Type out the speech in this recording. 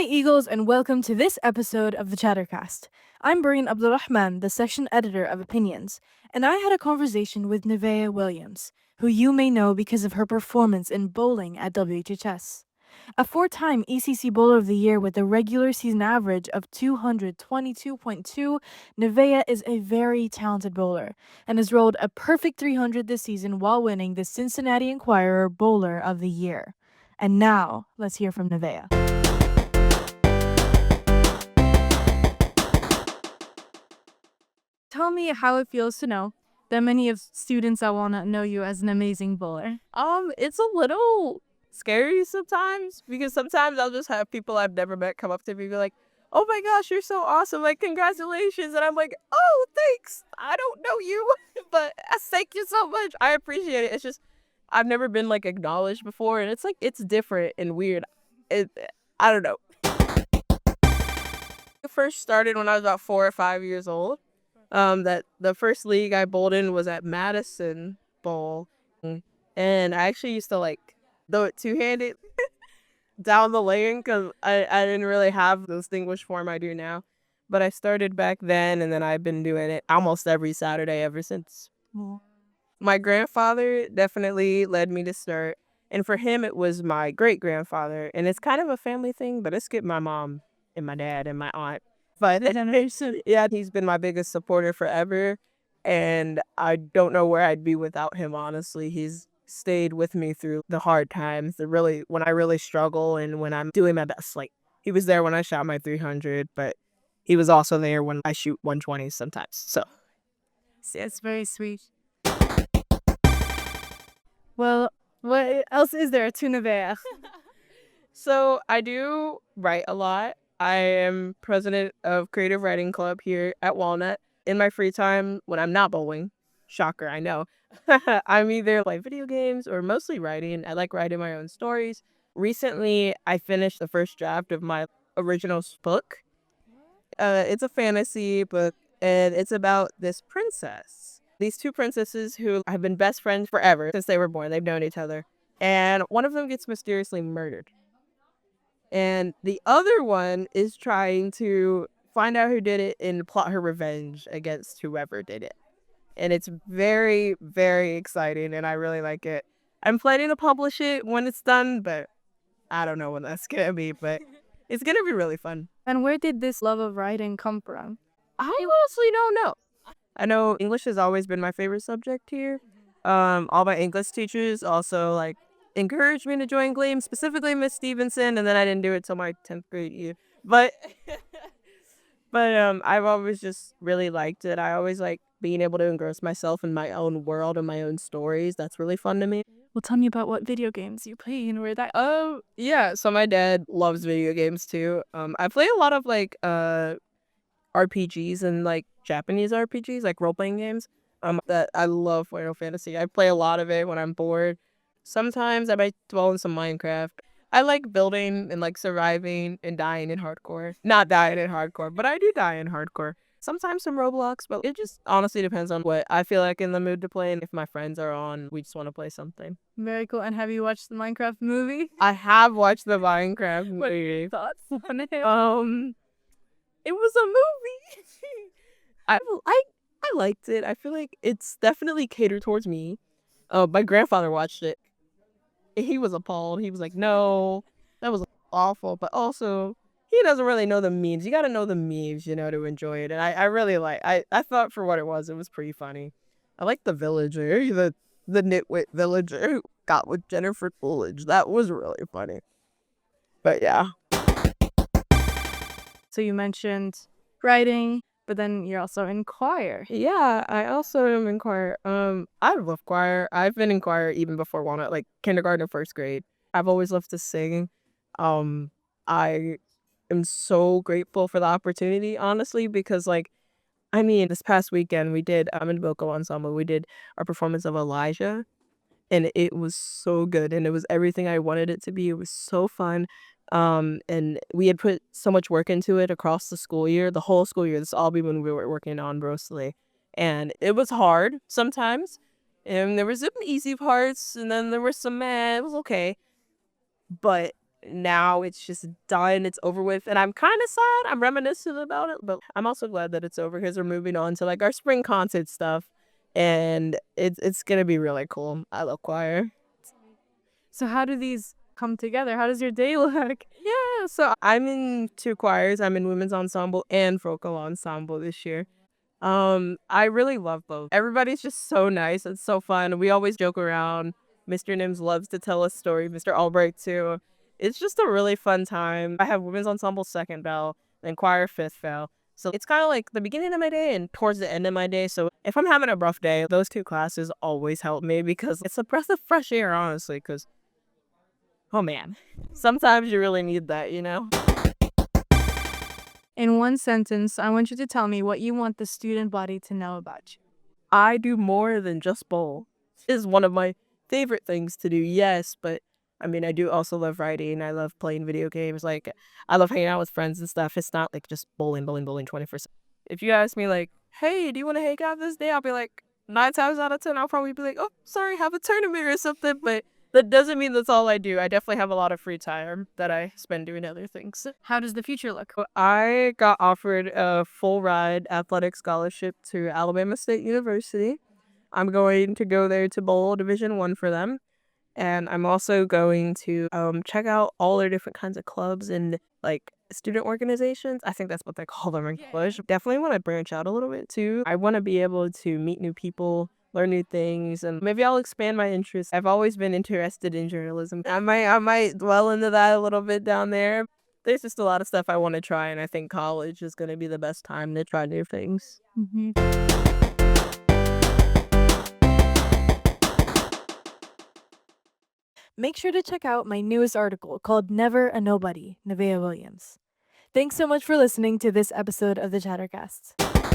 Eagles, and welcome to this episode of the Chattercast. I'm Breen Abdulrahman, the section editor of Opinions, and I had a conversation with Nevaeh Williams, who you may know because of her performance in bowling at WHHS. A four-time ECC Bowler of the Year with a regular season average of 222.2, Nevaeh is a very talented bowler and has rolled a perfect 300 this season while winning the Cincinnati Enquirer Bowler of the Year. And now, let's hear from Nevaeh. Tell me how it feels to know that many of students at Walnut know you as an amazing bowler. It's a little scary sometimes because sometimes I'll just have people I've never met come up to me and be like, "Oh my gosh, you're so awesome! Like, congratulations!" And I'm like, "Oh, thanks. I don't know you, but thank you so much. I appreciate it." It's just I've never been like acknowledged before, and it's like it's different and weird. It, I don't know. It first started when I was about 4 or 5 years old. That the first league I bowled in was at Madison Bowl. And I actually used to like throw it two-handed down the lane because I didn't really have the distinguished form I do now. But I started back then, and then I've been doing it almost every Saturday ever since. My grandfather definitely led me to start. And for him, it was my great-grandfather. And it's kind of a family thing, but it skipped my mom and my dad and my aunt. But yeah, he's been my biggest supporter forever. And I don't know where I'd be without him, honestly. He's stayed with me through the hard times, when I really struggle and when I'm doing my best. Like, he was there when I shot my 300, but he was also there when I shoot 120 sometimes. So It's very sweet. Well, what else is there to Nevaeh? So I do write a lot. I am president of Creative Writing Club here at Walnut. In my free time, when I'm not bowling, shocker, I know, I'm either like video games or mostly writing. I like writing my own stories. Recently, I finished the first draft of my original book. It's a fantasy book, and it's about this princess. These two princesses who have been best friends forever since they were born. They've known each other. And one of them gets mysteriously murdered. And the other one is trying to find out who did it and plot her revenge against whoever did it. And it's very, very exciting, and I really like it. I'm planning to publish it when it's done, but I don't know when that's gonna be, but it's gonna be really fun. And where did this love of writing come from? I honestly don't know. I know English has always been my favorite subject here. All my English teachers also like encouraged me to join Gleam, specifically Miss Stevenson, and then I didn't do it till my 10th grade year. But I've always just really liked it. I always like being able to engross myself in my own world and my own stories. That's really fun to me. Well, tell me about what video games you play and where that. Oh, yeah. So my dad loves video games too. I play a lot of like RPGs and like Japanese RPGs, like role playing games. That I love Final Fantasy. I play a lot of it when I'm bored. Sometimes I might dwell in some Minecraft. I like building and like surviving and dying in hardcore. Not dying in hardcore, but I do die in hardcore. Sometimes some Roblox, but it just honestly depends on what I feel like in the mood to play, and if my friends are on, we just want to play something. Very cool. And have you watched the Minecraft movie? I have watched the Minecraft What are your movie. thoughts on it? It was a movie. I liked it. I feel like it's definitely catered towards me. My grandfather watched it. He was appalled. He was like, "No, that was awful." But also, he doesn't really know the memes. You got to know the memes, to enjoy it. And I really I thought for what it was pretty funny. I like the villager, the nitwit villager who got with Jennifer Coolidge. That was really funny. But yeah. So you mentioned writing, but then you're also in choir. Yeah, I also am in choir. I love choir. I've been in choir even before Walnut, like kindergarten or first grade. I've always loved to sing. I am so grateful for the opportunity, honestly, because this past weekend we did in vocal ensemble. We did our performance of Elijah, and it was so good, and it was everything I wanted it to be. It was so fun. And we had put so much work into it across the school year, the whole school year. This all be when we were working on Brosely. And it was hard sometimes. And there were some easy parts, and then there were some it was okay. But now it's just done, it's over with, and I'm kind of sad. I'm reminiscent about it, but I'm also glad that it's over because we're moving on to like our spring concert stuff, and it's gonna be really cool. I love choir. So how do these come together? How does your day look? Yeah, so I'm in two choirs. I'm in women's ensemble and vocal ensemble this year. I really love both. Everybody's just so nice. It's so fun. We always joke around. Mr. Nims loves to tell us stories. Mr. Albright too. It's just a really fun time. I have women's ensemble second bell, then choir fifth bell. So it's kind of like the beginning of my day and towards the end of my day. So if I'm having a rough day, those two classes always help me because it's a breath of fresh air, honestly. Because, oh man, sometimes you really need that, you know? In one sentence, I want you to tell me what you want the student body to know about you. I do more than just bowl. Is one of my favorite things to do, yes, but I mean, I do also love writing. I love playing video games. Like, I love hanging out with friends and stuff. It's not like just bowling, bowling, bowling 24/7. If you ask me, like, hey, do you want to hang out this day? I'll be like, 9 times out of 10, I'll probably be like, oh, sorry, have a tournament or something. But that doesn't mean that's all I do. I definitely have a lot of free time that I spend doing other things. How does the future look? I got offered a full ride athletic scholarship to Alabama State University. I'm going to go there to bowl Division 1 for them. And I'm also going to check out all their different kinds of clubs and like student organizations. I think that's what they call them in college. Definitely want to branch out a little bit too. I want to be able to meet new people, learn new things, and maybe I'll expand my interests. I've always been interested in journalism. I might dwell into that a little bit down there. There's just a lot of stuff I want to try, and I think college is going to be the best time to try new things. Make sure to check out my newest article called Never a Nobody, Nevaeh Williams. Thanks so much for listening to this episode of the Chattercast.